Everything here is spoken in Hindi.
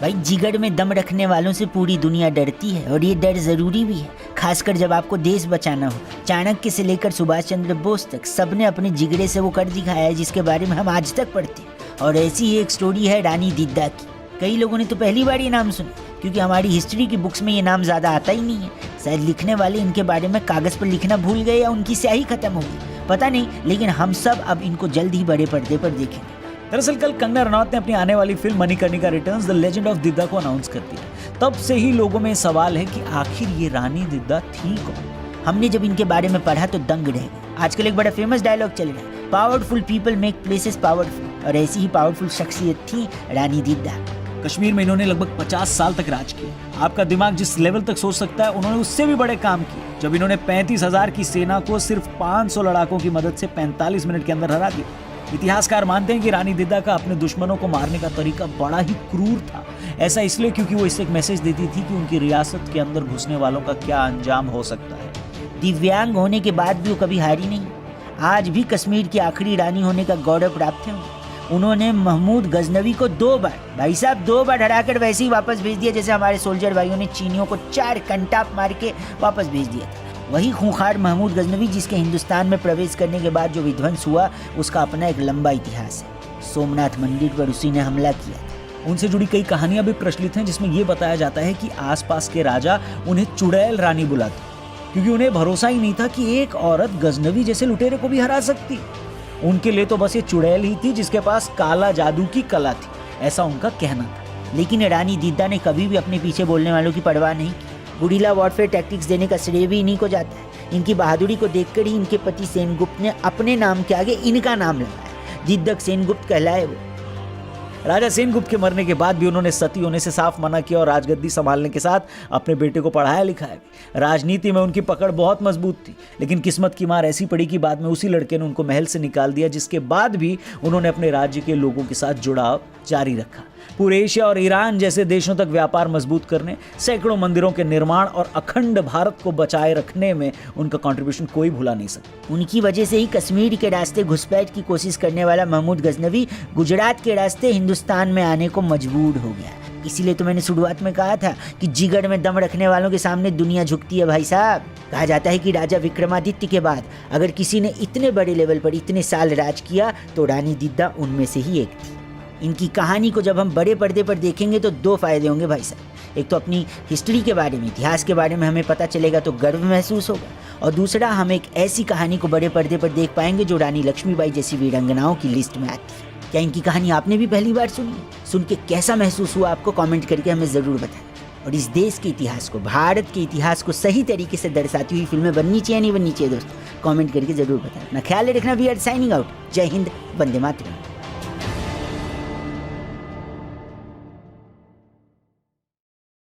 भाई जिगर में दम रखने वालों से पूरी दुनिया डरती है और ये डर जरूरी भी है, खासकर जब आपको देश बचाना हो। चाणक्य से लेकर सुभाष चंद्र बोस तक सबने अपने जिगरे से वो कर दिखाया है जिसके बारे में हम आज तक पढ़ते हैं। और ऐसी ही एक स्टोरी है रानी दीदा की। कई लोगों ने तो पहली बार ये नाम सुना क्योंकि हमारी हिस्ट्री की बुक्स में ये नाम ज़्यादा आता ही नहीं है। शायद लिखने वाले इनके बारे में कागज़ पर लिखना भूल गए या उनकी स्याही खत्म हो गई, पता नहीं, लेकिन हम सब अब इनको जल्द ही बड़े पर्दे पर देखेंगे। दरअसल कल कंगना रनौत ने अपनी आने वाली film Manikarnika returns the legend of दीदा को अनाउंस कर दिया। तब से ही लोगों में सवाल है कि आखिर ये रानी दीदा थी कौन। हमने जब इनके बारे में पढ़ा तो दंग रह गए। आजकल एक बड़ा फेमस डायलॉग चल रहा है, powerful people make places powerful, और ऐसी ही पावरफुल शख्सियत थी रानी दीदा। कश्मीर में इन्होंने लगभग 50 साल तक राज किया। आपका दिमाग जिस लेवल तक सोच सकता है उन्होंने उससे भी बड़े काम किए, जब इन्होंने 35,000 की सेना को सिर्फ 500 लड़ाकों की मदद से 45 मिनट के अंदर हरा दिया। इतिहासकार मानते हैं कि रानी दीदा का अपने दुश्मनों को मारने का तरीका बड़ा ही क्रूर था। ऐसा इसलिए क्योंकि वो इससे एक मैसेज देती थी कि उनकी रियासत के अंदर घुसने वालों का क्या अंजाम हो सकता है। दिव्यांग होने के बाद भी वो कभी हारी नहीं। आज भी कश्मीर की आखिरी रानी होने का गौरव प्राप्त है। उन्होंने महमूद गजनवी को 2 बार, भाई साहब 2 बार हराकर वैसे ही वापस भेज दिया जैसे हमारे सोल्जर भाइयों ने चीनियों को 4 कंटाप मार के वापस भेज दिया था। वही खूंखार महमूद गजनवी जिसके हिंदुस्तान में प्रवेश करने के बाद जो विध्वंस हुआ उसका अपना एक लंबा इतिहास है। सोमनाथ मंदिर पर उसी ने हमला किया था। उनसे जुड़ी कई कहानियां भी प्रचलित हैं जिसमें ये बताया जाता है कि आसपास के राजा उन्हें चुड़ैल रानी बुलाते क्योंकि उन्हें भरोसा ही नहीं था कि एक औरत गजनवी जैसे लुटेरे को भी हरा सकती। उनके लिए तो बस ये चुड़ैल ही थी जिसके पास काला जादू की कला थी, ऐसा उनका कहना था। लेकिन रानी दीदा ने कभी भी अपने पीछे बोलने वालों की परवाह नहीं की। गुरिल्ला वॉरफेयर टैक्टिक्स देने का श्रेय भी इन्हीं को जाता है। इनकी बहादुरी को देखकर ही इनके पति सेनगुप्त ने अपने नाम के आगे इनका नाम लगाया। दिद्दक सेनगुप्त कहलाए वो। राजा सेनगुप्त के मरने के बाद भी उन्होंने सती होने से साफ मना किया और राजगद्दी संभालने के साथ अपने बेटे को पढ़ाया लिखाया भी। राजनीति में उनकी पकड़ बहुत मजबूत थी, लेकिन किस्मत की मार ऐसी पड़ी कि बाद में उसी लड़के ने उनको महल से निकाल दिया, जिसके बाद भी उन्होंने अपने राज्य के लोगों के साथ जुड़ाव जारी रखा। पूरे एशिया और ईरान जैसे देशों तक व्यापार मजबूत करने, सैकड़ों मंदिरों के निर्माण और अखंड भारत को बचाए रखने में उनका कंट्रीब्यूशन कोई भुला नहीं सकता। उनकी वजह से ही कश्मीर के रास्ते घुसपैठ की कोशिश करने वाला महमूद गजनवी गुजरात के रास्ते हिंदुस्तान में आने को मजबूर हो गया। इसीलिए तो मैंने शुरुआत में कहा था कि जिगर में दम रखने वालों के सामने दुनिया झुकती है भाई साहब। कहा जाता है कि राजा विक्रमादित्य के बाद अगर किसी ने इतने बड़े लेवल पर इतने साल राज किया तो रानी दीदा उनमें से ही एक थी। इनकी कहानी को जब हम बड़े पर्दे पर देखेंगे तो 2 फायदे होंगे भाई साहब। एक तो अपनी हिस्ट्री के बारे में, इतिहास के बारे में हमें पता चलेगा तो गर्व महसूस होगा, और दूसरा हम एक ऐसी कहानी को बड़े पर्दे पर देख पाएंगे जो रानी लक्ष्मीबाई जैसी वीरांगनाओं की लिस्ट में आती है। क्या इनकी कहानी आपने भी पहली बार सुनी? सुन के कैसा महसूस हुआ आपको कमेंट करके हमें ज़रूर बताएं। और इस देश के इतिहास को, भारत के इतिहास को सही तरीके से दर्शाती हुई फिल्में बननी चाहिए नहीं बननी चाहिए दोस्तों, कमेंट करके ज़रूर बताएं। अपना ख्याल रखना। We are signing out. जय हिंद, वंदे मातरम।